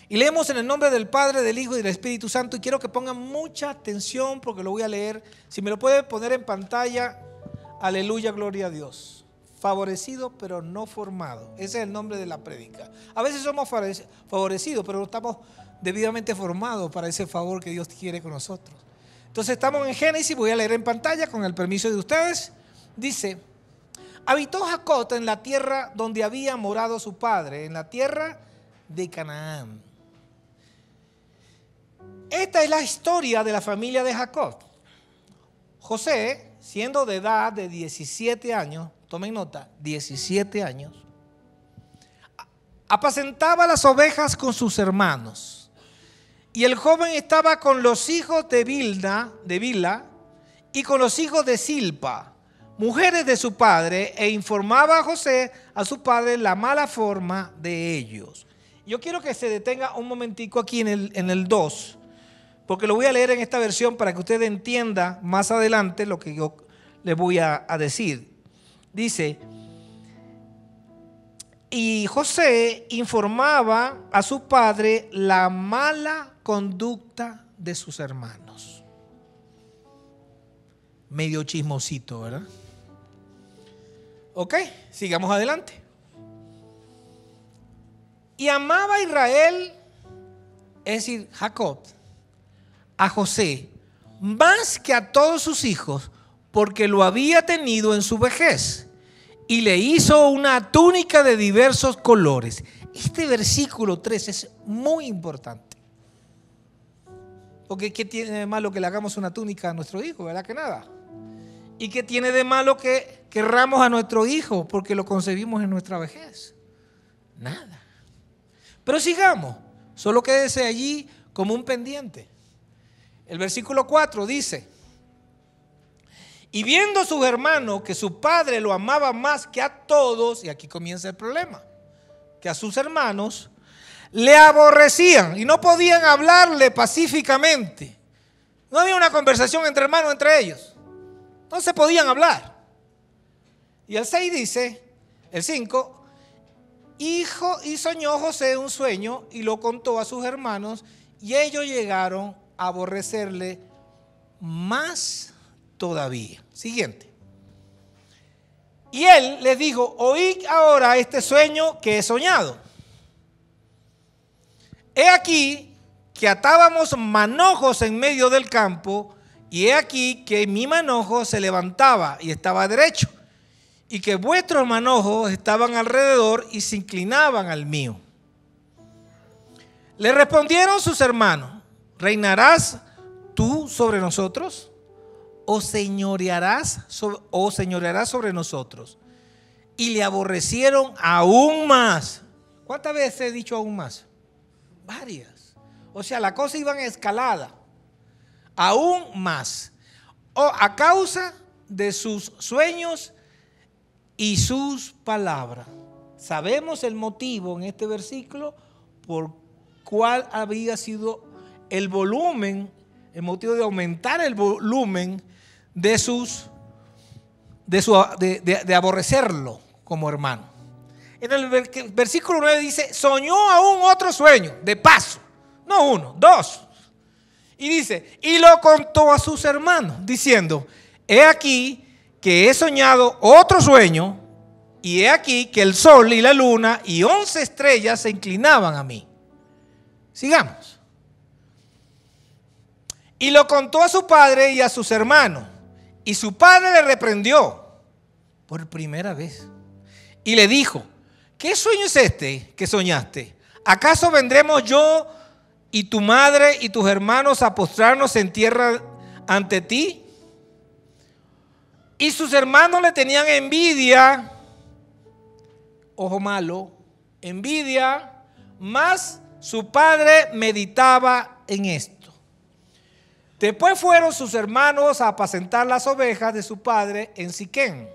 Y leemos en el nombre del Padre, del Hijo y del Espíritu Santo. Y quiero que pongan mucha atención porque lo voy a leer. Si me lo puede poner en pantalla, aleluya, gloria a Dios. Favorecido pero no formado. Ese es el nombre de la prédica. A veces somos favorecidos, pero no estamos debidamente formados para ese favor que Dios quiere con nosotros. Entonces estamos en Génesis, voy a leer en pantalla con el permiso de ustedes. Dice: habitó Jacob en la tierra donde había morado su padre, en la tierra de Canaán. Esta es la historia de la familia de Jacob. José, siendo de edad de 17 años, tomen nota, 17 años, apacentaba las ovejas con sus hermanos. Y el joven estaba con los hijos de Bilha y con los hijos de Silpa, mujeres de su padre, e informaba a José, a su padre, la mala forma de ellos. Yo quiero que se detenga un momentico aquí en el 2, porque lo voy a leer en esta versión para que usted entienda más adelante lo que yo le voy a decir. Dice: y José informaba a su padre la mala conducta de sus hermanos. Medio chismosito, ¿verdad? Ok, sigamos adelante. Y amaba Israel, es decir, Jacob, a José más que a todos sus hijos, porque lo había tenido en su vejez, y le hizo una túnica de diversos colores. Este versículo 3 es muy importante. Porque ¿qué tiene de malo que le hagamos una túnica a nuestro hijo? ¿Verdad que nada? ¿Y qué tiene de malo que querramos a nuestro hijo porque lo concebimos en nuestra vejez? Nada. Pero sigamos, solo quédese allí como un pendiente. El versículo 4 dice: y viendo sus hermanos que su padre lo amaba más que a todos, y aquí comienza el problema, que a sus hermanos, le aborrecían y no podían hablarle pacíficamente. No había una conversación entre hermanos, entre ellos. No se podían hablar. Y el 6 dice, el 5, y soñó José un sueño y lo contó a sus hermanos, y ellos llegaron a aborrecerle más todavía. Siguiente. Y él les dijo: oíd ahora este sueño que he soñado. He aquí que atábamos manojos en medio del campo, y he aquí que mi manojo se levantaba y estaba derecho, y que vuestros manojos estaban alrededor y se inclinaban al mío. Le respondieron sus hermanos: ¿reinarás tú sobre nosotros? ¿O señorearás sobre nosotros? Y le aborrecieron aún más. ¿Cuántas veces he dicho aún más? Varias. O sea, la cosa iba en escalada. Aún más. A causa de sus sueños y sus palabras. Sabemos el motivo en este versículo por cuál había sido el volumen, el motivo de aumentar el volumen de aborrecerlo como hermano. En el versículo 9 dice: soñó aún otro sueño, de paso, no uno, dos. Y dice: y lo contó a sus hermanos, diciendo: he aquí que he soñado otro sueño, y he aquí que el sol y la luna y 11 estrellas se inclinaban a mí. Sigamos. Y lo contó a su padre y a sus hermanos. Y su padre le reprendió por primera vez. Y le dijo: ¿qué sueño es este que soñaste? ¿Acaso vendremos yo y tu madre y tus hermanos a postrarnos en tierra ante ti? Y sus hermanos le tenían envidia, ojo malo, envidia, mas su padre meditaba en esto. Después fueron sus hermanos a apacentar las ovejas de su padre en Siquem.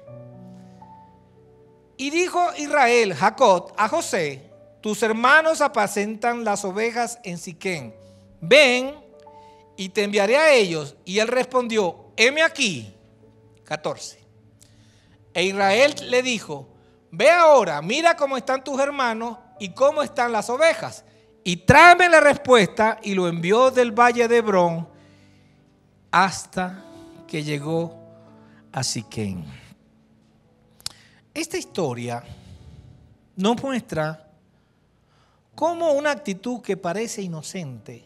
Y dijo Israel, Jacob, a José: tus hermanos apacentan las ovejas en Siquem. Ven y te enviaré a ellos. Y él respondió: heme aquí. 14. E Israel le dijo: ve ahora, mira cómo están tus hermanos y cómo están las ovejas, y tráeme la respuesta, y lo envió del valle de Hebrón hasta que llegó a Siquén. Esta historia nos muestra cómo una actitud que parece inocente,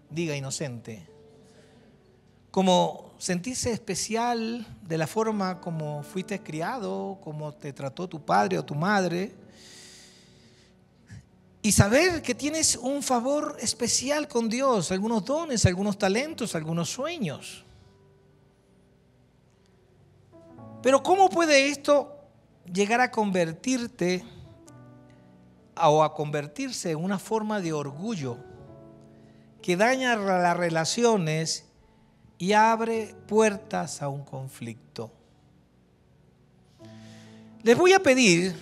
diga inocente, como sentirse especial de la forma como fuiste criado, como te trató tu padre o tu madre, y saber que tienes un favor especial con Dios, algunos dones, algunos talentos, algunos sueños. Pero ¿cómo puede esto llegar a convertirte o a convertirse en una forma de orgullo que daña las relaciones y abre puertas a un conflicto? Les voy a pedir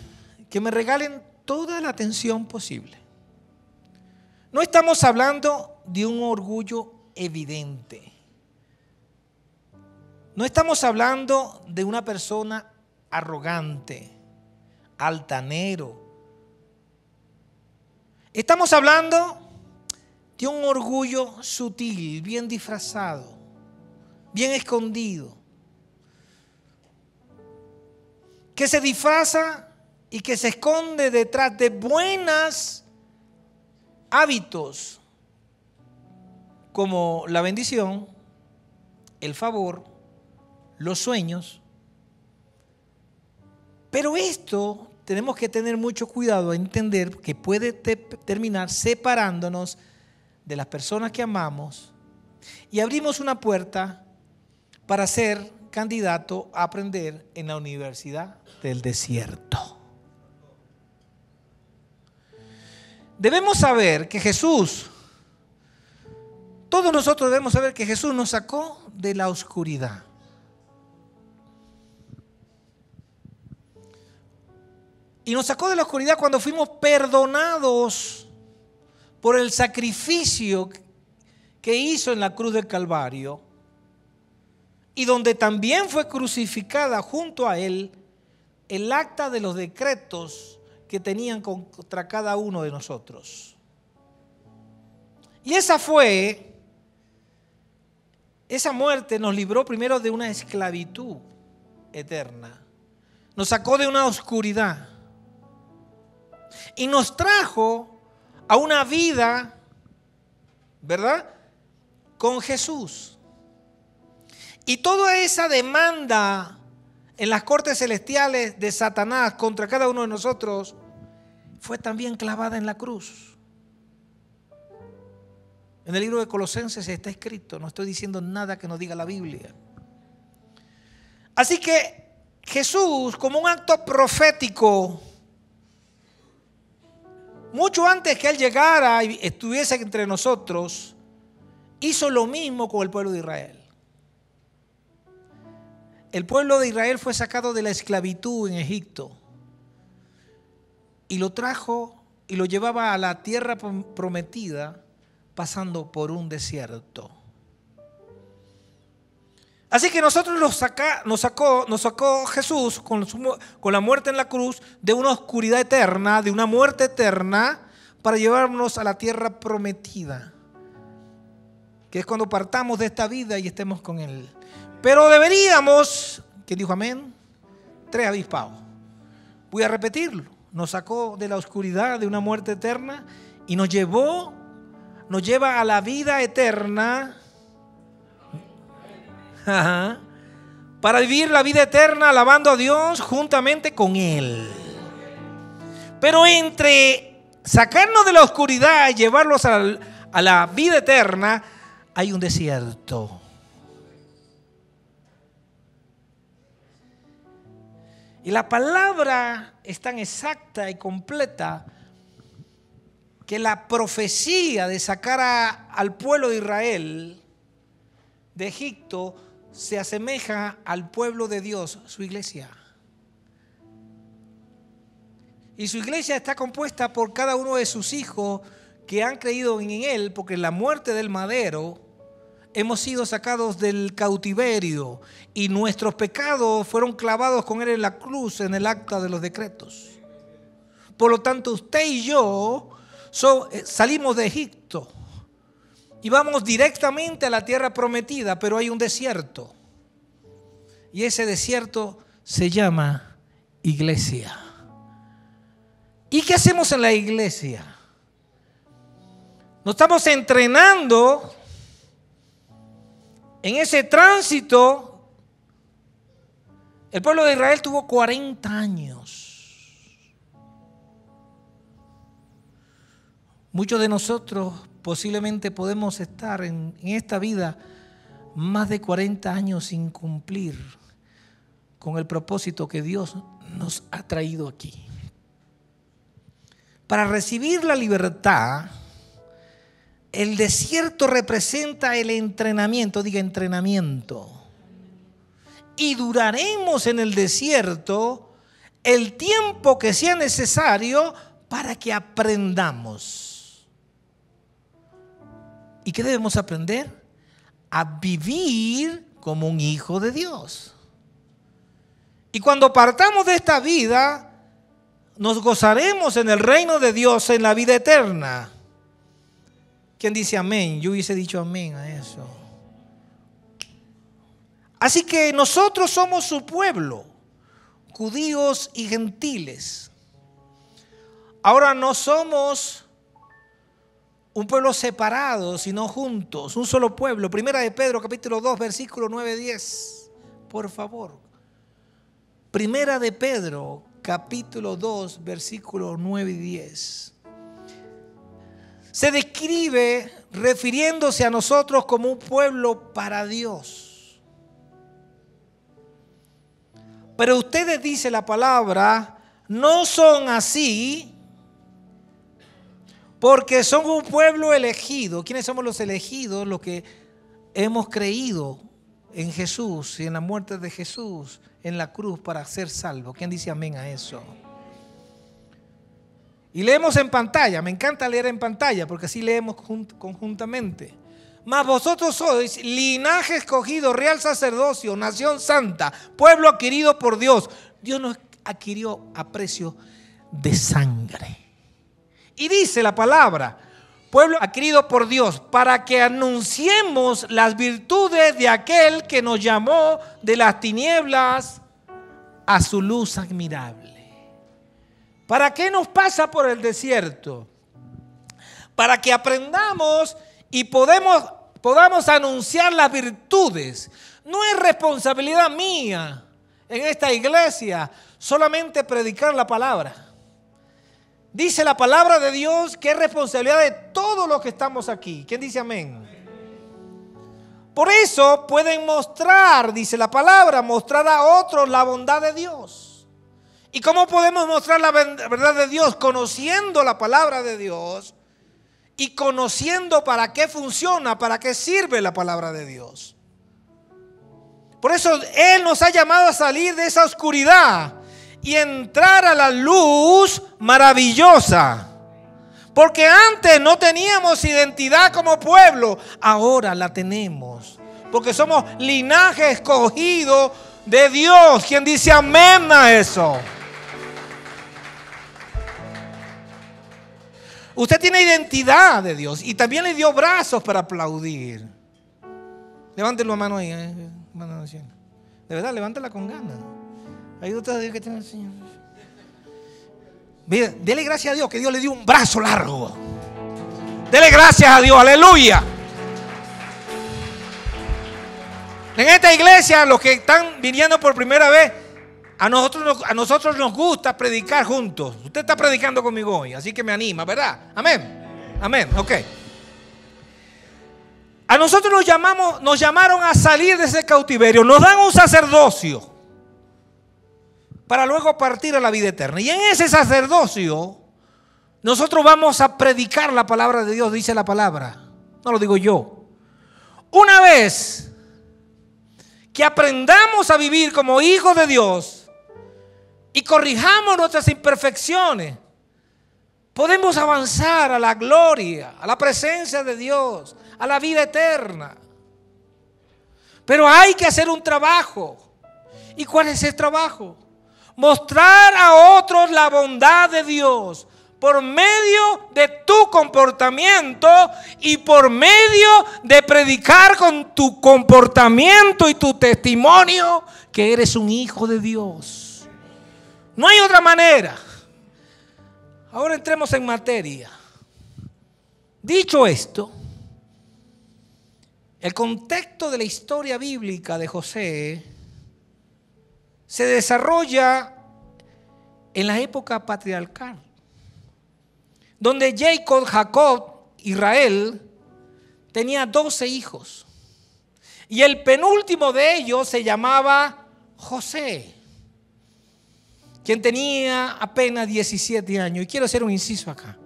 que me regalen toda la atención posible. No estamos hablando de un orgullo evidente. No estamos hablando de una persona arrogante, altanero. Estamos hablando de un orgullo sutil, bien disfrazado, bien escondido, que se disfraza y que se esconde detrás de buenos hábitos como la bendición, el favor, los sueños. Pero esto tenemos que tener mucho cuidado a entender que puede terminar separándonos de las personas que amamos y abrimos una puerta para ser candidato a aprender en la Universidad del Desierto. Debemos saber que Jesús, todos nosotros debemos saber que Jesús nos sacó de la oscuridad. Y nos sacó de la oscuridad cuando fuimos perdonados por el sacrificio que hizo en la cruz del Calvario, y donde también fue crucificada junto a él el acta de los decretos que tenían contra cada uno de nosotros. Y esa muerte nos libró primero de una esclavitud eterna. Nos sacó de una oscuridad y nos trajo a una vida, ¿verdad?, con Jesús. Y toda esa demanda en las cortes celestiales de Satanás contra cada uno de nosotros fue también clavada en la cruz. En el libro de Colosenses está escrito, no estoy diciendo nada que no diga la Biblia. Así que Jesús, como un acto profético, mucho antes que Él llegara y estuviese entre nosotros, hizo lo mismo con el pueblo de Israel. El pueblo de Israel fue sacado de la esclavitud en Egipto y lo trajo y lo llevaba a la tierra prometida, pasando por un desierto. Así que nosotros nos sacó Jesús con la muerte en la cruz de una oscuridad eterna, de una muerte eterna, para llevarnos a la tierra prometida, que es cuando partamos de esta vida y estemos con Él. Pero deberíamos, ¿quién dijo amén? 3 avispados. Voy a repetirlo. Nos sacó de la oscuridad, de una muerte eterna, y nos lleva a la vida eterna. Ajá. Para vivir la vida eterna alabando a Dios juntamente con Él. Pero entre sacarnos de la oscuridad y llevarlos a la vida eterna, hay un desierto. Y la palabra es tan exacta y completa que la profecía de sacar al pueblo de Israel de Egipto se asemeja al pueblo de Dios, su iglesia. Y su iglesia está compuesta por cada uno de sus hijos que han creído en Él, porque en la muerte del madero hemos sido sacados del cautiverio y nuestros pecados fueron clavados con Él en la cruz, en el acta de los decretos. Por lo tanto, usted y yo Salimos de Egipto y vamos directamente a la tierra prometida, pero hay un desierto. Y ese desierto se llama iglesia. ¿Y qué hacemos en la iglesia? Nos estamos entrenando en ese tránsito. El pueblo de Israel tuvo 40 años. Muchos de nosotros posiblemente podemos estar en esta vida más de 40 años sin cumplir con el propósito que Dios nos ha traído aquí. Para recibir la libertad, el desierto representa el entrenamiento, diga entrenamiento. Y duraremos en el desierto el tiempo que sea necesario para que aprendamos. ¿Y qué debemos aprender? A vivir como un hijo de Dios. Y cuando partamos de esta vida, nos gozaremos en el reino de Dios, en la vida eterna. ¿Quién dice amén? Yo hubiese dicho amén a eso. Así que nosotros somos su pueblo, judíos y gentiles. Ahora no somos un pueblo separado, sino juntos, un solo pueblo. Primera de Pedro, capítulo 2, versículo 9-10. Por favor. Primera de Pedro, capítulo 2, versículo 9 y 10. Se describe refiriéndose a nosotros como un pueblo para Dios. Pero ustedes, dice la palabra, no son así porque son un pueblo elegido. ¿Quiénes somos los elegidos? Los que hemos creído en Jesús y en la muerte de Jesús en la cruz para ser salvos. ¿Quién dice amén a eso? Y leemos en pantalla. Me encanta leer en pantalla porque así leemos conjuntamente. Mas vosotros sois linaje escogido, real sacerdocio, nación santa, pueblo adquirido por Dios. Dios nos adquirió a precio de sangre. Y dice la palabra, pueblo adquirido por Dios, para que anunciemos las virtudes de aquel que nos llamó de las tinieblas a su luz admirable. ¿Para qué nos pasa por el desierto? Para que aprendamos y podamos anunciar las virtudes. No es responsabilidad mía en esta iglesia solamente predicar la palabra. Dice la palabra de Dios que es responsabilidad de todos los que estamos aquí. ¿Quién dice amén? Por eso pueden mostrar, dice la palabra, mostrar a otros la bondad de Dios. ¿Y cómo podemos mostrar la verdad de Dios? Conociendo la palabra de Dios y conociendo para qué funciona, para qué sirve la palabra de Dios. Por eso Él nos ha llamado a salir de esa oscuridad y entrar a la luz maravillosa. Porque antes no teníamos identidad como pueblo, ahora la tenemos. Porque somos linaje escogido de Dios. ¿Quién dice amén a eso? Usted tiene identidad de Dios y también le dio brazos para aplaudir. Levanten la mano ahí. De verdad, levántela con ganas. Ayúdate a Dios que tiene el Señor. Mire, dele gracias a Dios que Dios le dio un brazo largo. Dele gracias a Dios, aleluya. En esta iglesia, los que están viniendo por primera vez, a nosotros nos gusta predicar juntos. Usted está predicando conmigo hoy, así que me anima, ¿verdad? Amén. Amén, ok. A nosotros nos llamaron a salir de ese cautiverio. Nos dan un sacerdocio para luego partir a la vida eterna. Y en ese sacerdocio nosotros vamos a predicar la palabra de Dios, dice la palabra. No lo digo yo. Una vez que aprendamos a vivir como hijos de Dios y corrijamos nuestras imperfecciones, podemos avanzar a la gloria, a la presencia de Dios, a la vida eterna. Pero hay que hacer un trabajo. ¿Y cuál es el trabajo? Mostrar a otros la bondad de Dios por medio de tu comportamiento y por medio de predicar con tu comportamiento y tu testimonio que eres un hijo de Dios. No hay otra manera. Ahora entremos en materia. Dicho esto, el contexto de la historia bíblica de José se desarrolla en la época patriarcal, donde Jacob, Israel, tenía 12 hijos. Y el penúltimo de ellos se llamaba José, quien tenía apenas 17 años. Y quiero hacer un inciso acá.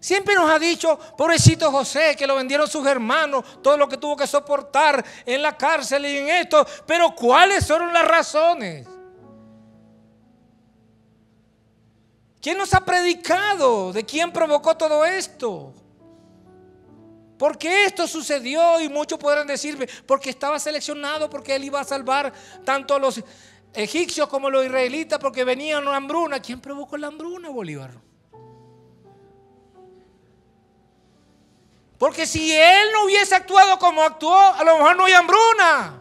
Siempre nos ha dicho, pobrecito José, que lo vendieron sus hermanos, todo lo que tuvo que soportar en la cárcel y en esto. Pero ¿cuáles fueron las razones? ¿Quién nos ha predicado de quién provocó todo esto? ¿Por qué esto sucedió? Y muchos podrán decirme, porque estaba seleccionado, porque él iba a salvar tanto a los egipcios como a los israelitas, porque venían una hambruna. ¿Quién provocó la hambruna, Bolívar? Porque si él no hubiese actuado como actuó, a lo mejor no hay hambruna.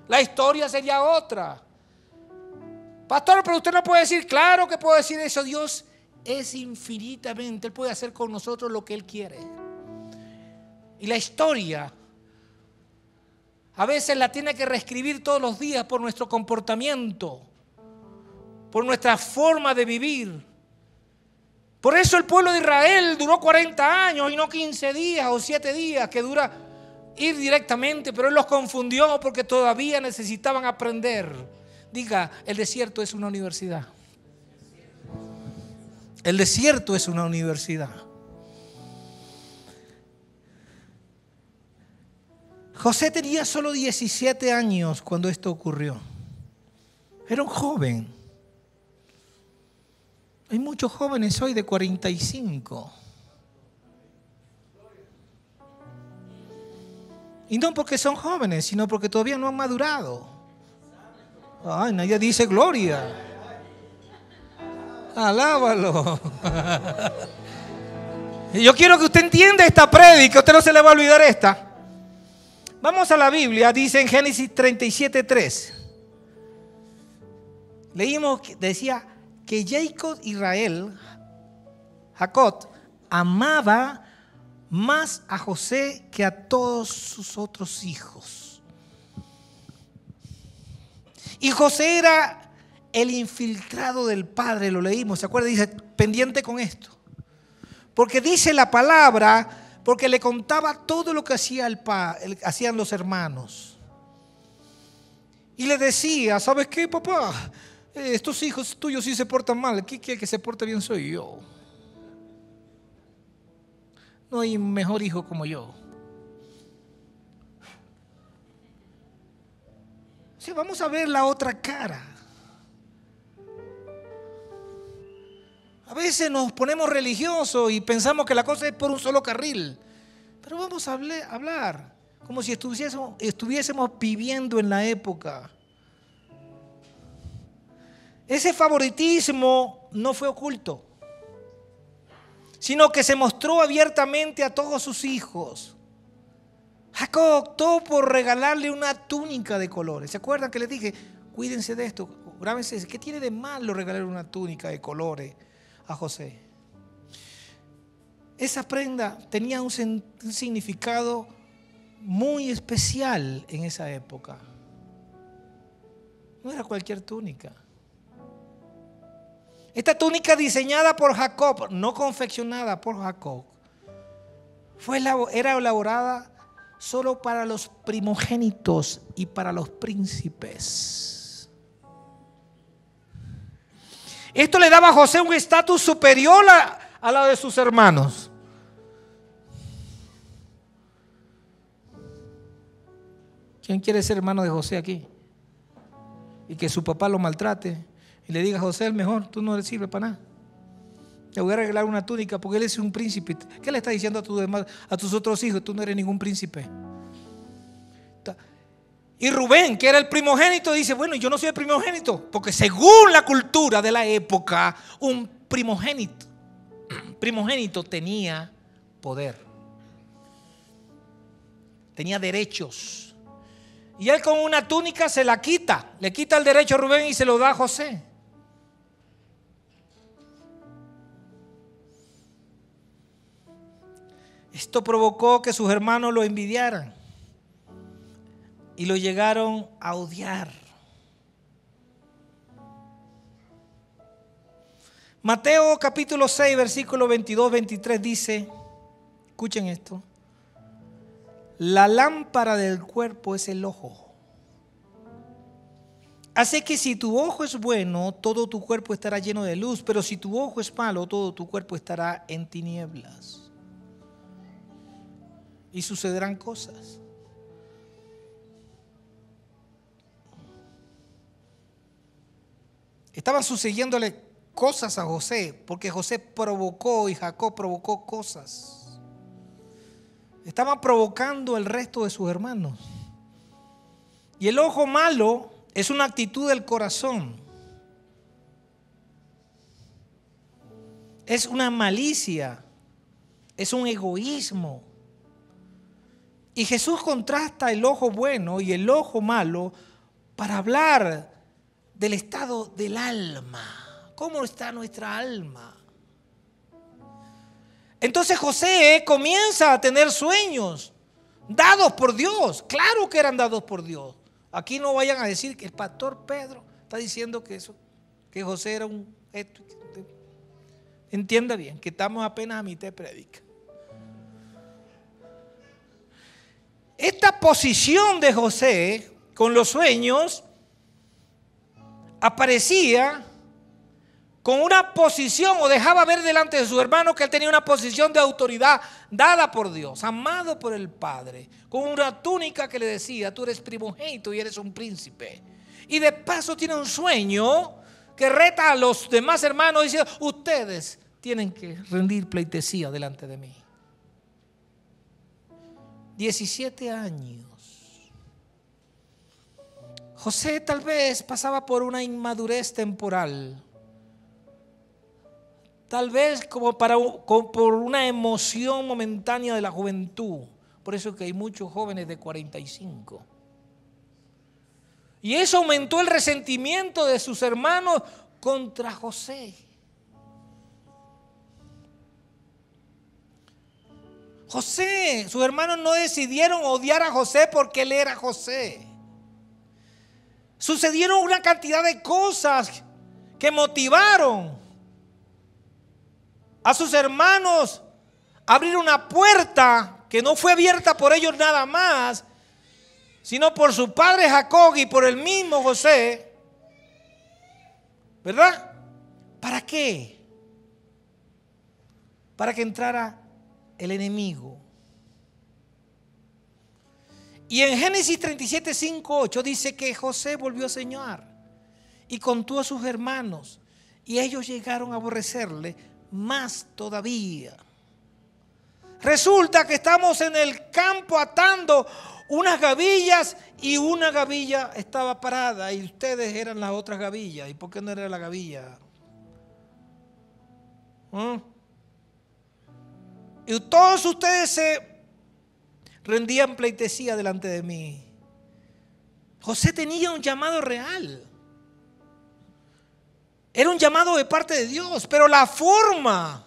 La historia sería otra. Pastor, pero usted no puede decir, claro que puedo decir eso. Dios es infinitamente, Él puede hacer con nosotros lo que Él quiere. Y la historia a veces la tiene que reescribir todos los días por nuestro comportamiento, por nuestra forma de vivir. Por eso el pueblo de Israel duró 40 años y no 15 días o 7 días que dura ir directamente, pero Él los confundió porque todavía necesitaban aprender. Diga, el desierto es una universidad. El desierto es una universidad. José tenía solo 17 años cuando esto ocurrió. Era un joven. Hay muchos jóvenes hoy de 45. Y no porque son jóvenes, sino porque todavía no han madurado. Ay, nadie dice gloria. Alábalo. Yo quiero que usted entienda esta prédica, usted no se le va a olvidar esta. Vamos a la Biblia, dice en Génesis 37:3. Leímos, decía que Jacob amaba más a José que a todos sus otros hijos. Y José era el infiltrado del padre, lo leímos, ¿se acuerda? Dice, pendiente con esto. Porque dice la palabra, porque le contaba todo lo que hacían los hermanos. Y le decía, ¿sabes qué, papá? Estos hijos tuyos sí se portan mal, aquí el que se porta bien soy yo. No hay mejor hijo como yo. Sí, vamos a ver la otra cara. A veces nos ponemos religiosos y pensamos que la cosa es por un solo carril. Pero vamos a hablar como si estuviésemos viviendo en la época. Ese favoritismo no fue oculto, sino que se mostró abiertamente a todos sus hijos. Jacob optó por regalarle una túnica de colores. ¿Se acuerdan que les dije? Cuídense de esto, grábense. ¿Qué tiene de malo regalar una túnica de colores a José? Esa prenda tenía un significado muy especial en esa época. No era cualquier túnica. Esta túnica diseñada por Jacob, no confeccionada por Jacob, era elaborada solo para los primogénitos y para los príncipes. Esto le daba a José un estatus superior a la de sus hermanos. ¿Quién quiere ser hermano de José aquí? Y que su papá lo maltrate y le diga, José, el mejor, tú no le sirves para nada. Le voy a regalar una túnica porque él es un príncipe. ¿Qué le está diciendo a tus otros hijos? Tú no eres ningún príncipe. Y Rubén, que era el primogénito, dice, bueno, yo no soy el primogénito, porque según la cultura de la época, un primogénito primogénito tenía poder, tenía derechos. Y él con una túnica se la quita, le quita el derecho a Rubén y se lo da a José. Esto provocó que sus hermanos lo envidiaran y lo llegaron a odiar. Mateo capítulo 6, versículo 22-23 dice, escuchen esto: la lámpara del cuerpo es el ojo. Así que si tu ojo es bueno, todo tu cuerpo estará lleno de luz, pero si tu ojo es malo, todo tu cuerpo estará en tinieblas. Y sucederán cosas. Estaban sucediéndole cosas a José, porque José provocó y Jacob provocó cosas. Estaban provocando el resto de sus hermanos. Y el ojo malo es una actitud del corazón. Es una malicia, es un egoísmo. Y Jesús contrasta el ojo bueno y el ojo malo para hablar del estado del alma. ¿Cómo está nuestra alma? Entonces José comienza a tener sueños dados por Dios. Claro que eran dados por Dios. Aquí no vayan a decir que el pastor Pedro está diciendo que que José era un... Entienda bien, que estamos apenas a mitad de prédica. Esta posición de José con los sueños aparecía con una posición, o dejaba ver delante de su hermano que él tenía una posición de autoridad dada por Dios, amado por el Padre, con una túnica que le decía: tú eres primogénito y eres un príncipe. Y de paso tiene un sueño que reta a los demás hermanos diciendo: ustedes tienen que rendir pleitesía delante de mí. 17 años. José tal vez pasaba por una inmadurez temporal. Tal vez como por una emoción momentánea de la juventud. Por eso es que hay muchos jóvenes de 45. Y eso aumentó el resentimiento de sus hermanos contra José. José, sus hermanos no decidieron odiar a José porque él era José. Sucedieron una cantidad de cosas que motivaron a sus hermanos a abrir una puerta que no fue abierta por ellos nada más, sino por su padre Jacob y por el mismo José. ¿Verdad? ¿Para qué? Para que entrara el enemigo. Y en Génesis 37, 5, 8 dice que José volvió a soñar y contó a sus hermanos, y ellos llegaron a aborrecerle más todavía. Resulta que estamos en el campo atando unas gavillas y una gavilla estaba parada y ustedes eran las otras gavillas. ¿Y por qué no era la gavilla? Y todos ustedes se rendían pleitesía delante de mí. José tenía un llamado real. Era un llamado de parte de Dios, pero la forma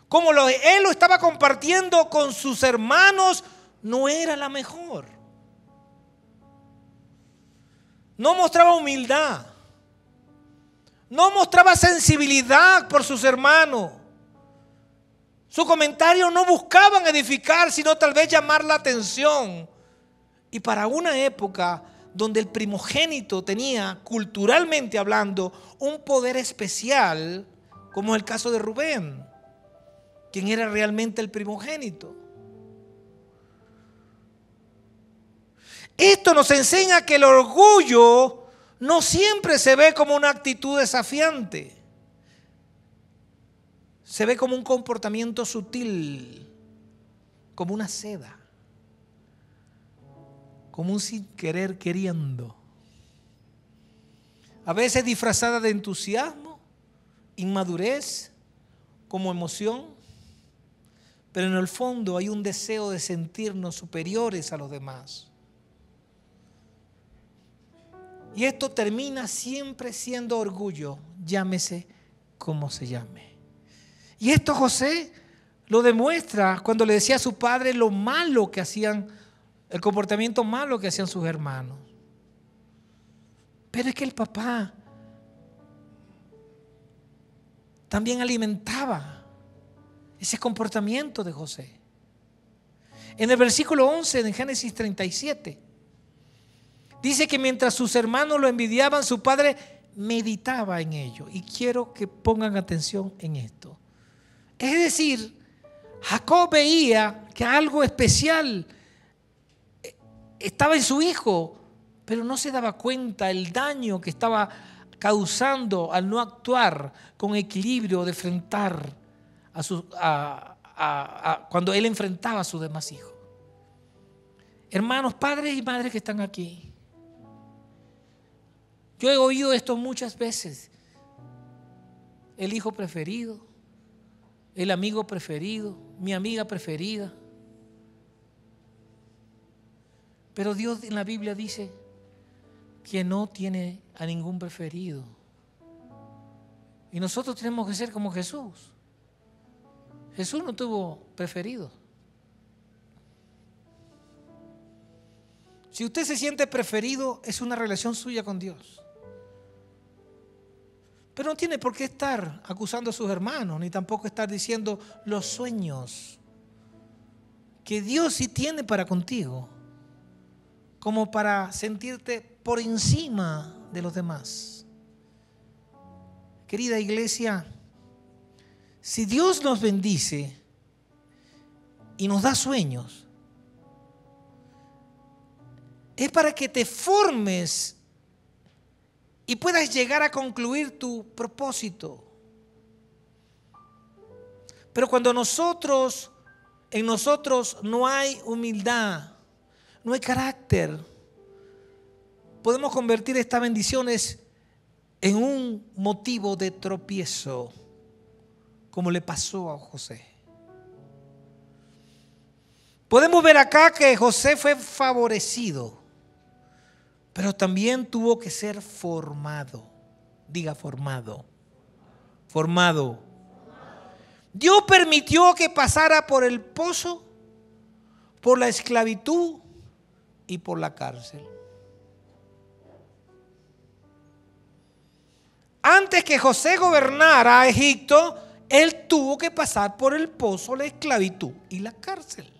como él lo estaba compartiendo con sus hermanos no era la mejor. No mostraba humildad. No mostraba sensibilidad por sus hermanos. Sus comentarios no buscaban edificar, sino tal vez llamar la atención. Y para una época donde el primogénito tenía, culturalmente hablando, un poder especial, como es el caso de Rubén, quien era realmente el primogénito. Esto nos enseña que el orgullo no siempre se ve como una actitud desafiante. Se ve como un comportamiento sutil, como una seda, como un sin querer queriendo. A veces disfrazada de entusiasmo, inmadurez, como emoción. pero en el fondo hay un deseo de sentirnos superiores a los demás. Y esto termina siempre siendo orgullo, llámese como se llame. Y esto José lo demuestra cuando le decía a su padre lo malo que hacían, el comportamiento malo que hacían sus hermanos. Pero es que el papá también alimentaba ese comportamiento de José. En el versículo 11 de Génesis 37, dice que mientras sus hermanos lo envidiaban, su padre meditaba en ello. Y quiero que pongan atención en esto. Es decir, Jacob veía que algo especial estaba en su hijo, pero no se daba cuenta el daño que estaba causando al no actuar con equilibrio de enfrentar cuando él enfrentaba a sus demás hijos. Hermanos, padres y madres que están aquí, yo he oído esto muchas veces. El hijo preferido, el amigo preferido, mi amiga preferida. Pero Dios en la Biblia dice que no tiene a ningún preferido. Y nosotros tenemos que ser como Jesús. Jesús no tuvo preferido. Si usted se siente preferido, es una relación suya con Dios. Pero no tiene por qué estar acusando a sus hermanos, ni tampoco estar diciendo los sueños que Dios sí tiene para contigo, como para sentirte por encima de los demás. Querida iglesia, si Dios nos bendice y nos da sueños, es para que te formes y puedas llegar a concluir tu propósito. Pero cuando en nosotros no hay humildad, no hay carácter, podemos convertir estas bendiciones en un motivo de tropiezo, como le pasó a José. Podemos ver acá que José fue favorecido, pero también tuvo que ser formado. Diga formado. Formado. Dios permitió que pasara por el pozo, por la esclavitud y por la cárcel. Antes que José gobernara a Egipto, él tuvo que pasar por el pozo, la esclavitud y la cárcel.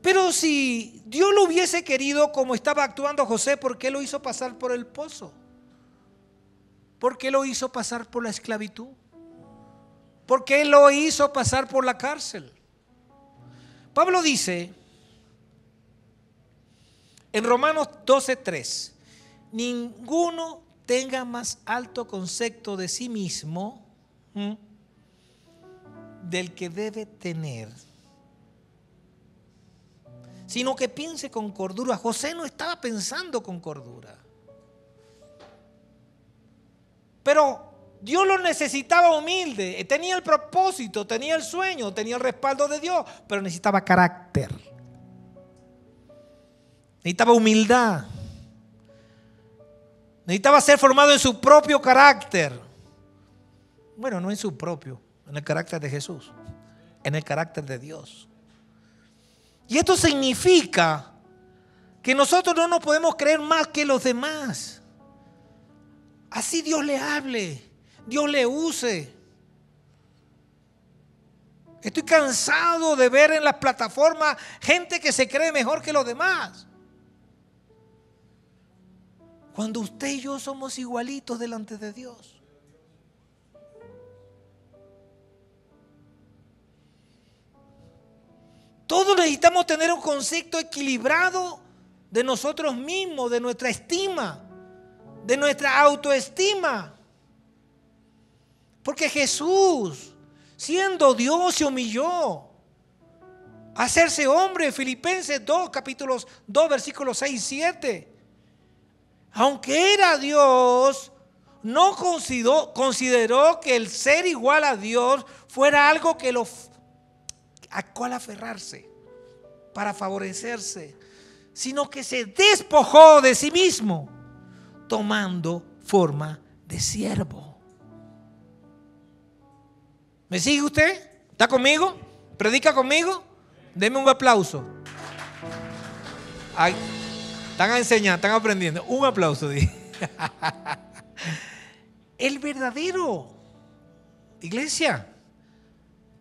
Pero si Dios lo hubiese querido como estaba actuando José, ¿por qué lo hizo pasar por el pozo? ¿Por qué lo hizo pasar por la esclavitud? ¿Por qué lo hizo pasar por la cárcel? Pablo dice en Romanos 12:3, ninguno tenga más alto concepto de sí mismo del que debe tener, sino que piense con cordura. José no estaba pensando con cordura, pero Dios lo necesitaba humilde. Tenía el propósito, tenía el sueño, tenía el respaldo de Dios, pero necesitaba carácter, necesitaba humildad, necesitaba ser formado en su propio carácter. Bueno, no en su propio, en el carácter de Jesús, en el carácter de Dios. Y esto significa que nosotros no nos podemos creer más que los demás. Así Dios le hable, Dios le use. Estoy cansado de ver en las plataformas gente que se cree mejor que los demás, cuando usted y yo somos igualitos delante de Dios. Todos necesitamos tener un concepto equilibrado de nosotros mismos, de nuestra estima, de nuestra autoestima. Porque Jesús, siendo Dios, se humilló a hacerse hombre. Filipenses 2, capítulos 2, versículos 6 y 7. Aunque era Dios, no consideró que el ser igual a Dios fuera algo a cual aferrarse para favorecerse, sino que se despojó de sí mismo, tomando forma de siervo. ¿Me sigue usted? ¿Está conmigo? ¿Predica conmigo? Deme un aplauso. Ay, están enseñando, están aprendiendo. Un aplauso. El verdadero, iglesia,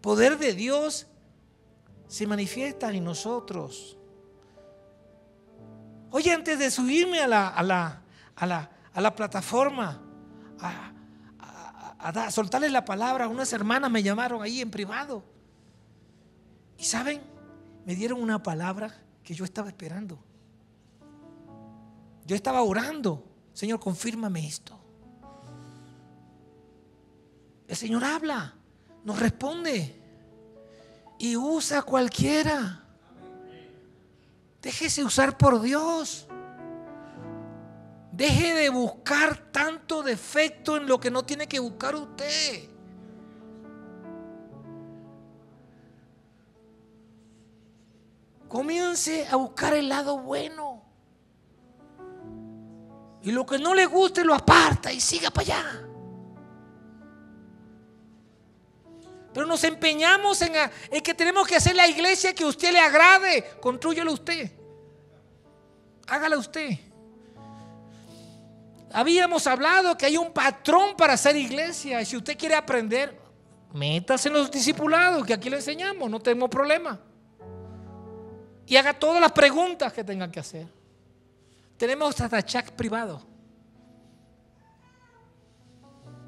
poder de Dios se manifiesta en nosotros. Oye, antes de subirme a la plataforma a soltarles la palabra, unas hermanas me llamaron ahí en privado. Y ¿saben? Me dieron una palabra que yo estaba esperando. Yo estaba orando. Señor, confírmame esto. El Señor habla, nos responde y usa a cualquiera. Déjese usar por Dios. Deje de buscar tanto defecto en lo que no tiene que buscar usted. Comience a buscar el lado bueno. Y lo que no le guste lo aparta y siga para allá. Pero nos empeñamos en que tenemos que hacer la iglesia que a usted le agrade. Constrúyelo usted. Hágala usted. Habíamos hablado que hay un patrón para hacer iglesia. Y si usted quiere aprender, métase en los discipulados, que aquí le enseñamos, no tenemos problema. Y haga todas las preguntas que tenga que hacer. Tenemos hasta chat privado.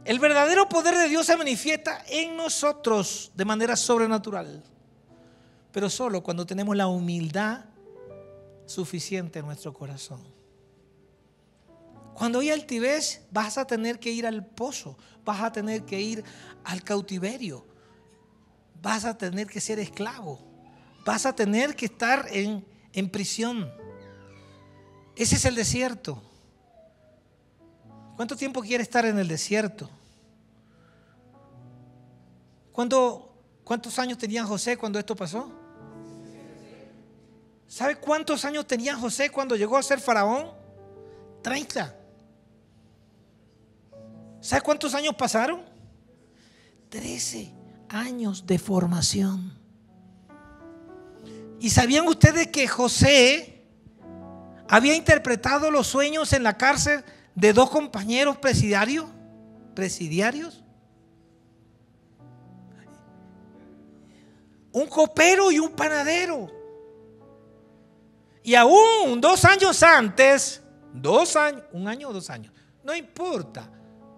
El verdadero poder de Dios se manifiesta en nosotros de manera sobrenatural, pero solo cuando tenemos la humildad suficiente en nuestro corazón. Cuando hay altivez, vas a tener que ir al pozo, vas a tener que ir al cautiverio, vas a tener que ser esclavo, vas a tener que estar en prisión. Ese es el desierto. ¿Cuánto tiempo quiere estar en el desierto? ¿Cuántos años tenía José cuando esto pasó? ¿Sabe cuántos años tenía José cuando llegó a ser faraón? 30. ¿Sabe cuántos años pasaron? 13 años de formación. ¿Y sabían ustedes que José había interpretado los sueños en la cárcel de dos compañeros presidiarios? Un copero y un panadero. Y aún 2 años antes, 2 años, 1 año o 2 años, no importa,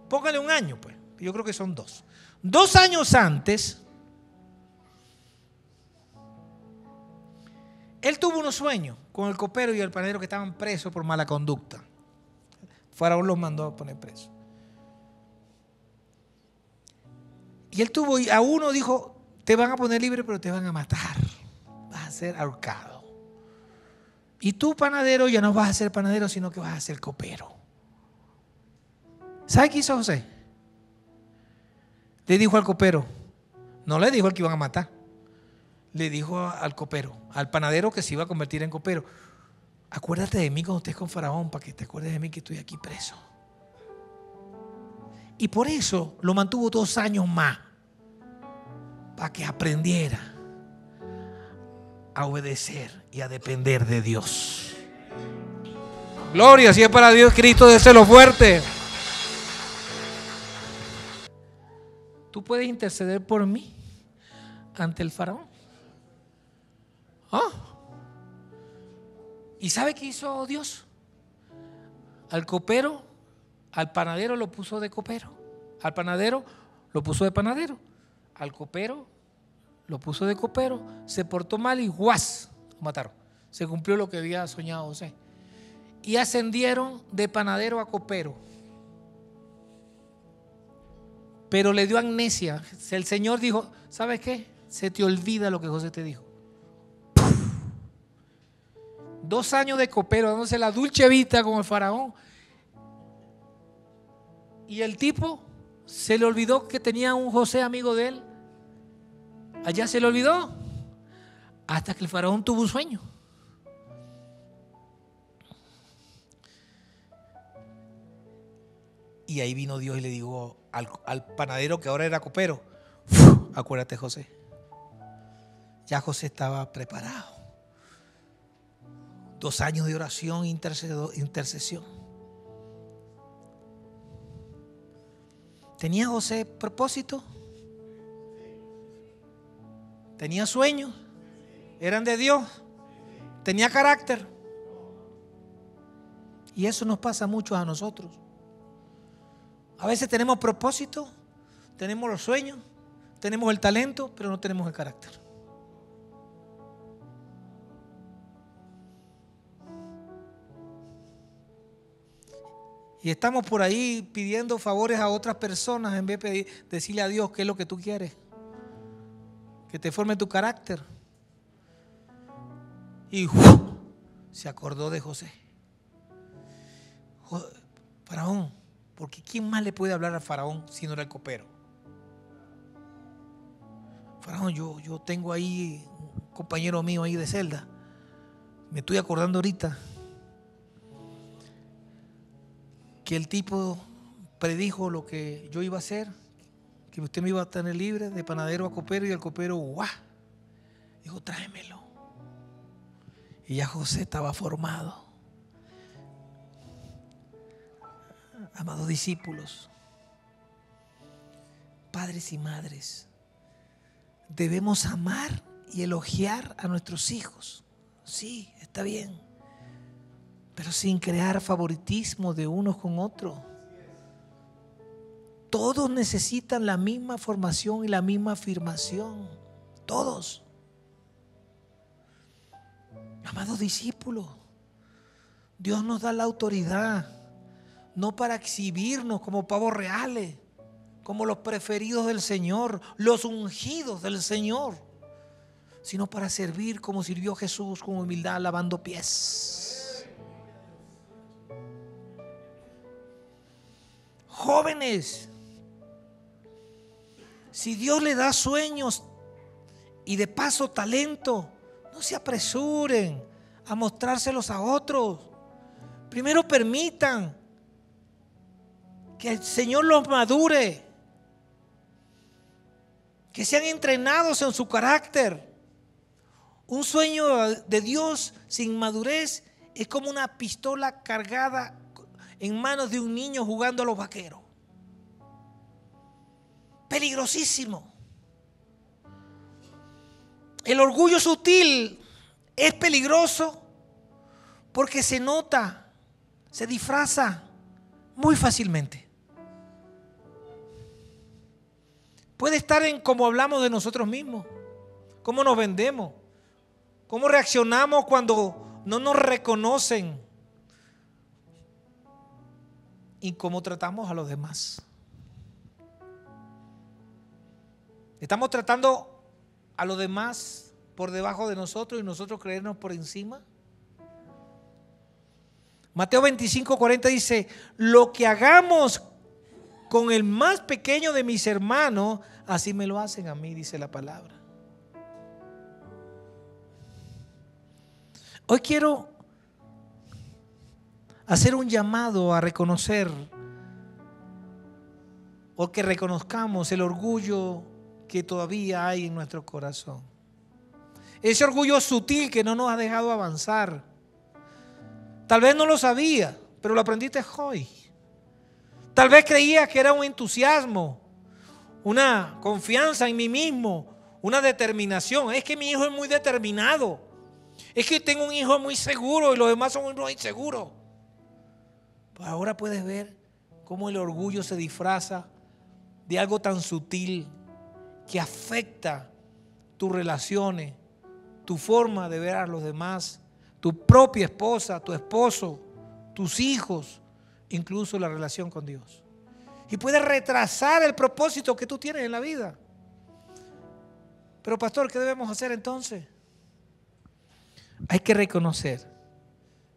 póngale 1 año, pues, yo creo que son 2. 2 años antes, él tuvo unos sueños con el copero y el panadero que estaban presos por mala conducta. Faraón los mandó a poner presos. Y él tuvo, a uno dijo, te van a poner libre, pero te van a matar. Vas a ser ahorcado. Y tú, panadero, ya no vas a ser panadero, sino que vas a ser copero. ¿Sabe qué hizo José? Le dijo al copero, no le dijo al que iban a matar, le dijo al copero, al panadero que se iba a convertir en copero, acuérdate de mí cuando estés con Faraón, para que te acuerdes de mí que estoy aquí preso. Y por eso lo mantuvo 2 años más, para que aprendiera a obedecer y a depender de Dios. Gloria, si es para Dios, Cristo, déselo fuerte. Tú puedes interceder por mí ante el faraón. ¿Y sabe qué hizo Dios? Al copero, al panadero lo puso de copero, al panadero lo puso de panadero, al copero lo puso de copero, se portó mal y ¡guas! Lo mataron. Se cumplió lo que había soñado José. Y ascendieron de panadero a copero. Pero le dio amnesia. El Señor dijo, ¿sabes qué? Se te olvida lo que José te dijo. 2 años de copero, dándose la dulce vista con el faraón. Y el tipo se le olvidó que tenía un José amigo de él, Allá se le olvidó. Hasta que el faraón tuvo un sueño. Y ahí vino Dios y le dijo al panadero que ahora era copero: acuérdate, José. Ya José estaba preparado. 2 años de oración e intercesión. ¿Tenía José propósito? ¿Tenía sueños? ¿Eran de Dios? ¿Tenía carácter? Y eso nos pasa mucho a nosotros. A veces tenemos propósito, tenemos los sueños, tenemos el talento, pero no tenemos el carácter. Y estamos por ahí pidiendo favores a otras personas en vez de decirle a Dios qué es lo que tú quieres. Que te forme tu carácter. Y se acordó de José. Faraón, porque ¿quién más le puede hablar al faraón si no era el copero? Faraón, yo tengo ahí un compañero mío ahí de celda. Me estoy acordando ahorita que el tipo predijo lo que yo iba a hacer, que usted me iba a tener libre de panadero a copero, y el copero, ¡guau! Dijo, tráemelo. Y ya José estaba formado. Amados discípulos, padres y madres, debemos amar y elogiar a nuestros hijos. Sí, está bien, pero sin crear favoritismo de unos con otros. Todos necesitan la misma formación y la misma afirmación. Todos. Amados discípulos, Dios nos da la autoridad, no para exhibirnos como pavos reales, como los preferidos del Señor, los ungidos del Señor, sino para servir como sirvió Jesús, con humildad, lavando pies. Jóvenes, si Dios le da sueños y de paso talento, no se apresuren a mostrárselos a otros. Primero permitan que el Señor los madure, que sean entrenados en su carácter. Un sueño de Dios sin madurez es como una pistola cargada en manos de un niño jugando a los vaqueros. Peligrosísimo. El orgullo sutil es peligroso porque se nota, se disfraza muy fácilmente. Puede estar en cómo hablamos de nosotros mismos, cómo nos vendemos, cómo reaccionamos cuando no nos reconocen y cómo tratamos a los demás. Estamos tratando a los demás por debajo de nosotros y nosotros creernos por encima. Mateo 25:40 dice: lo que hagamos con el más pequeño de mis hermanos, así me lo hacen a mí, dice la palabra. Hoy quiero hacer un llamado a reconocer, o que reconozcamos el orgullo que todavía hay en nuestro corazón. Ese orgullo sutil que no nos ha dejado avanzar. Tal vez no lo sabía, pero lo aprendiste hoy. Tal vez creías que era un entusiasmo, una confianza en mí mismo, una determinación. Es que mi hijo es muy determinado. Es que tengo un hijo muy seguro y los demás son unos inseguros. Pues ahora puedes ver cómo el orgullo se disfraza de algo tan sutil que afecta tus relaciones, tu forma de ver a los demás, tu propia esposa, tu esposo, tus hijos, incluso la relación con Dios. Y puede retrasar el propósito que tú tienes en la vida. Pero pastor, ¿qué debemos hacer entonces? Hay que reconocer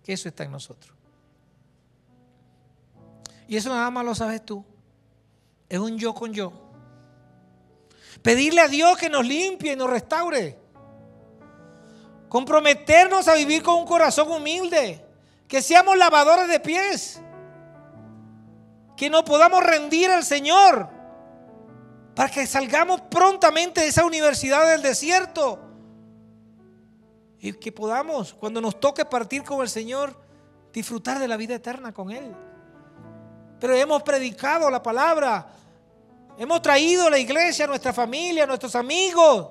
que eso está en nosotros. Y eso nada más lo sabes tú. Es un yo con yo. Pedirle a Dios que nos limpie y nos restaure. Comprometernos a vivir con un corazón humilde. Que seamos lavadores de pies. Que nos podamos rendir al Señor. Para que salgamos prontamente de esa universidad del desierto. Y que podamos, cuando nos toque partir con el Señor, disfrutar de la vida eterna con Él. Pero hemos predicado la palabra. Hemos traído a la iglesia, a nuestra familia, a nuestros amigos.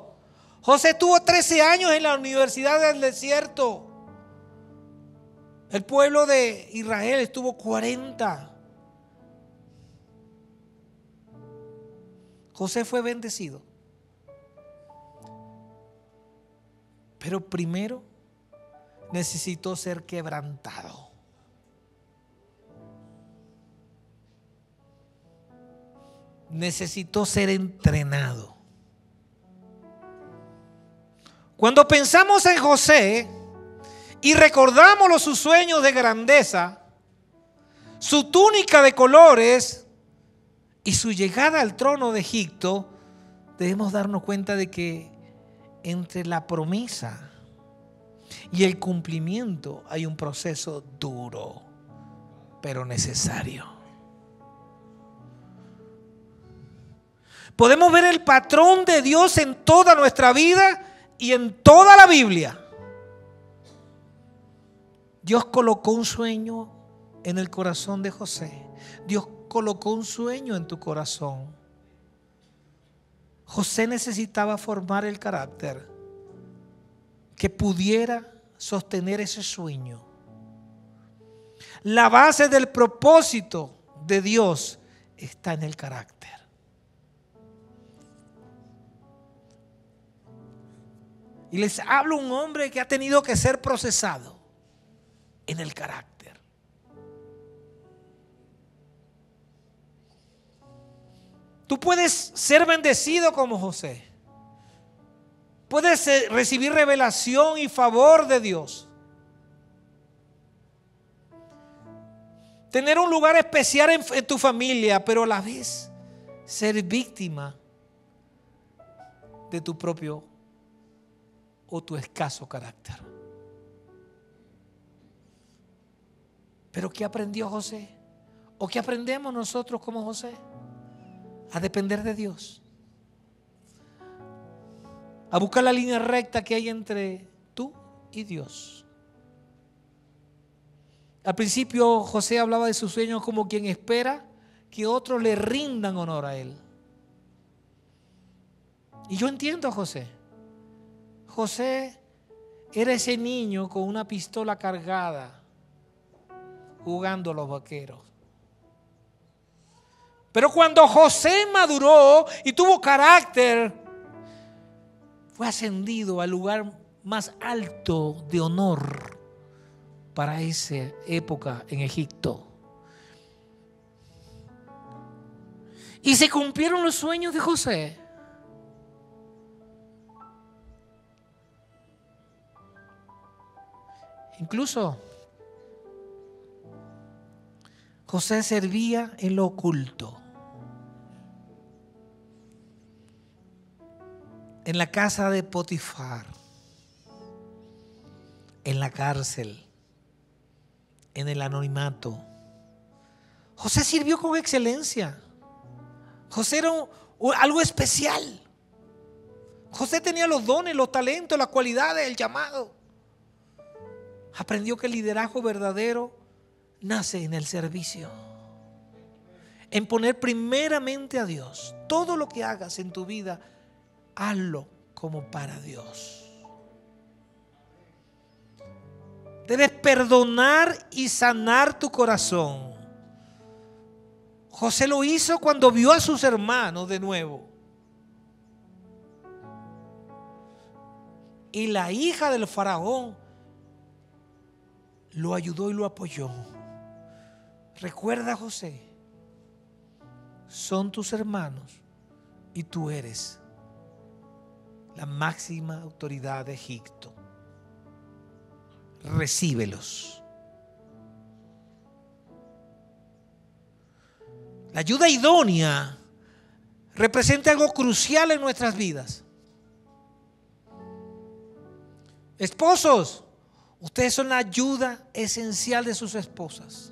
José tuvo 13 años en la universidad del desierto. El pueblo de Israel estuvo 40. José fue bendecido. Pero primero necesitó ser quebrantado. Necesitó ser entrenado. Cuando pensamos en José y recordamos sus sueños de grandeza, su túnica de colores y su llegada al trono de Egipto, debemos darnos cuenta de que entre la promesa y el cumplimiento hay un proceso duro, pero necesario. Podemos ver el patrón de Dios en toda nuestra vida y en toda la Biblia. Dios colocó un sueño en el corazón de José. Dios colocó un sueño en tu corazón. José necesitaba formar el carácter que pudiera sostener ese sueño. La base del propósito de Dios está en el carácter. Y les hablo un hombre que ha tenido que ser procesado en el carácter. Tú puedes ser bendecido como José. Puedes recibir revelación y favor de Dios. Tener un lugar especial en tu familia, pero a la vez ser víctima de tu propio o tu escaso carácter. Pero ¿qué aprendió José? ¿O qué aprendemos nosotros como José? A depender de Dios. A buscar la línea recta que hay entre tú y Dios. Al principio José hablaba de sus sueños como quien espera que otros le rindan honor a él. Y yo entiendo a José. José era ese niño con una pistola cargada jugando a los vaqueros. Pero cuando José maduró y tuvo carácter, fue ascendido al lugar más alto de honor para esa época en Egipto. Y se cumplieron los sueños de José. Incluso José servía en lo oculto, en la casa de Potifar, en la cárcel, en el anonimato. José sirvió con excelencia. José era algo especial. José tenía los dones, los talentos, las cualidades, el llamado. Aprendió que el liderazgo verdadero nace en el servicio, en poner primeramente a Dios. Todo lo que hagas en tu vida, hazlo como para Dios. Debes perdonar y sanar tu corazón. José lo hizo cuando vio a sus hermanos de nuevo. Y la hija del faraón lo ayudó y lo apoyó. Recuerda, José, son tus hermanos y tú eres la máxima autoridad de Egipto. Recíbelos. La ayuda idónea representa algo crucial en nuestras vidas. Esposos, ustedes son la ayuda esencial de sus esposas.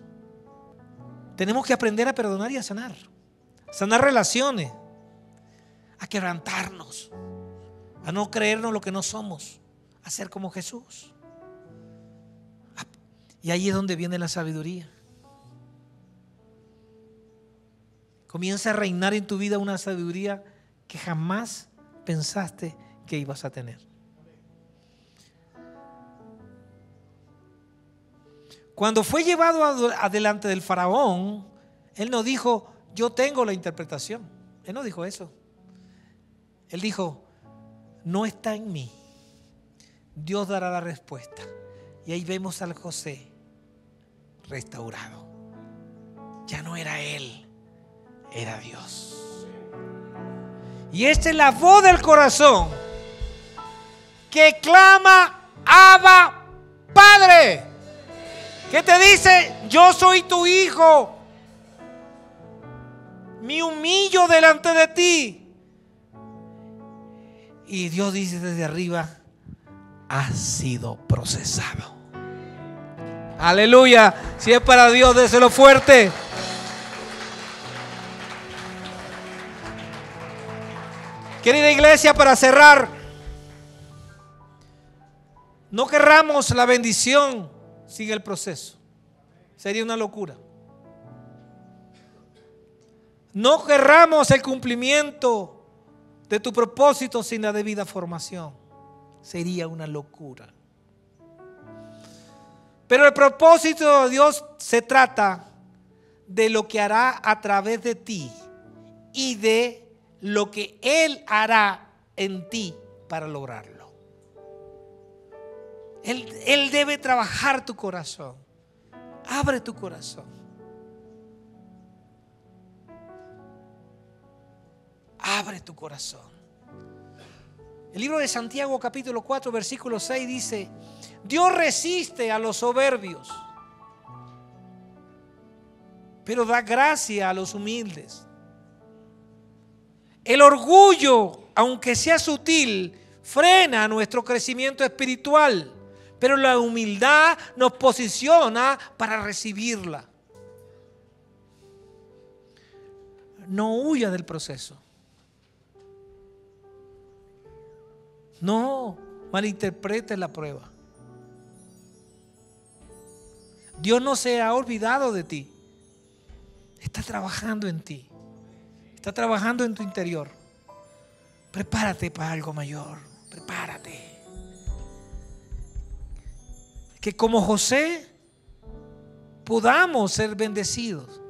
Tenemos que aprender a perdonar y a sanar. Sanar relaciones, a quebrantarnos, a no creernos lo que no somos, a ser como Jesús. Y ahí es donde viene la sabiduría. Comienza a reinar en tu vida una sabiduría que jamás pensaste que ibas a tener. Cuando fue llevado adelante del faraón, él no dijo, yo tengo la interpretación. Él no dijo eso. Él dijo, no está en mí. Dios dará la respuesta. Y ahí vemos al José restaurado. Ya no era él, era Dios. Y esta es la voz del corazón que clama, Abba, Padre. ¿Qué te dice? Yo soy tu hijo. Me humillo delante de ti. Y Dios dice desde arriba, has sido procesado. Aleluya. Si es para Dios, déselo fuerte. Querida iglesia, para cerrar, no querramos la bendición sin el proceso. Sería una locura. No querramos el cumplimiento de tu propósito sin la debida formación. Sería una locura. Pero el propósito de Dios se trata de lo que hará a través de ti y de lo que Él hará en ti para lograrlo. Él debe trabajar tu corazón. Abre tu corazón. Abre tu corazón. El libro de Santiago capítulo 4 versículo 6 dice, Dios resiste a los soberbios, pero da gracia a los humildes. El orgullo, aunque sea sutil, frena nuestro crecimiento espiritual, pero la humildad nos posiciona para recibirla. No huya del proceso. No malinterprete la prueba. Dios no se ha olvidado de ti. Está trabajando en ti. Está trabajando en tu interior. Prepárate para algo mayor. Prepárate. Que como José podamos ser bendecidos.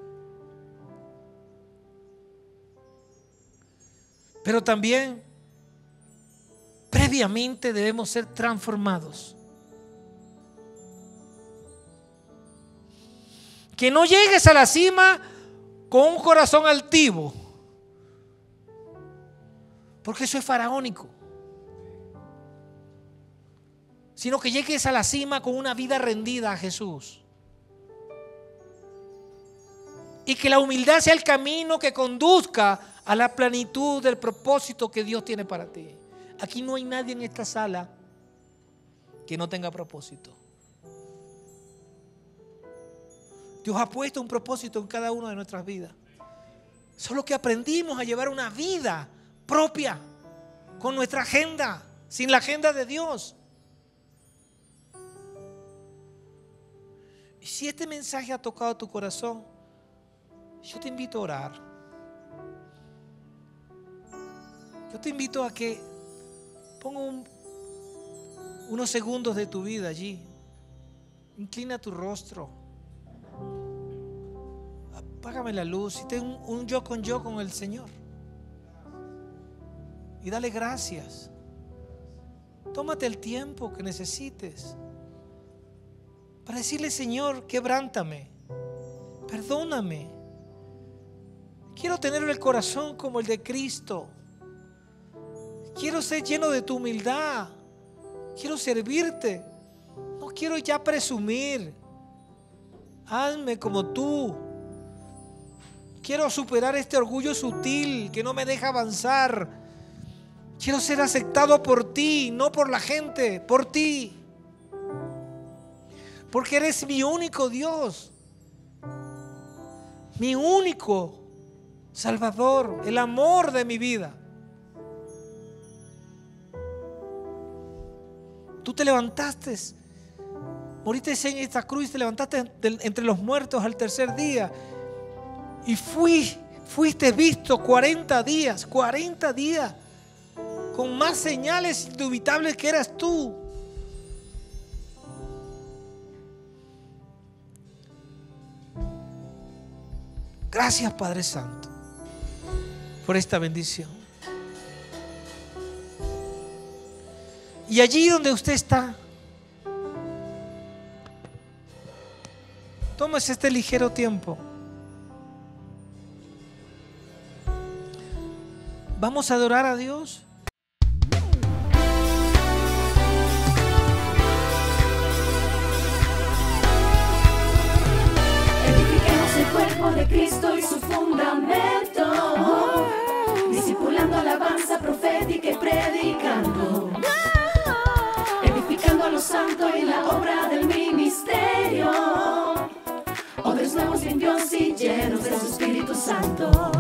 Pero también previamente debemos ser transformados. Que no llegues a la cima con un corazón altivo, porque eso es faraónico. Sino que llegues a la cima con una vida rendida a Jesús. Y que la humildad sea el camino que conduzca a la plenitud del propósito que Dios tiene para ti. Aquí no hay nadie en esta sala que no tenga propósito. Dios ha puesto un propósito en cada una de nuestras vidas. Solo que aprendimos a llevar una vida propia, con nuestra agenda, sin la agenda de Dios. Y si este mensaje ha tocado tu corazón, yo te invito a orar. Yo te invito a que ponga unos segundos de tu vida allí. Inclina tu rostro. Apágame la luz y ten un yo con el Señor. Y dale gracias. Tómate el tiempo que necesites para decirle, Señor, quebrántame, perdóname. Quiero tener el corazón como el de Cristo. Quiero ser lleno de tu humildad. Quiero servirte. No quiero ya presumir. Hazme como tú. Quiero superar este orgullo sutil que no me deja avanzar. Quiero ser aceptado por ti, no por la gente, por ti. Porque eres mi único Dios, mi único Salvador, el amor de mi vida. Tú te levantaste, moriste en esta cruz, te levantaste entre los muertos al tercer día y fuiste visto 40 días, con más señales indubitables que eras tú. Gracias, Padre Santo, por esta bendición. Y allí donde usted está, tómese este ligero tiempo. Vamos a adorar a Dios. Edifiquemos el cuerpo de Cristo y su fundamento, discipulando alabanza profética y predicando, edificando a los santos en la obra del ministerio, hombres nuevos, limpios y llenos de su Espíritu Santo.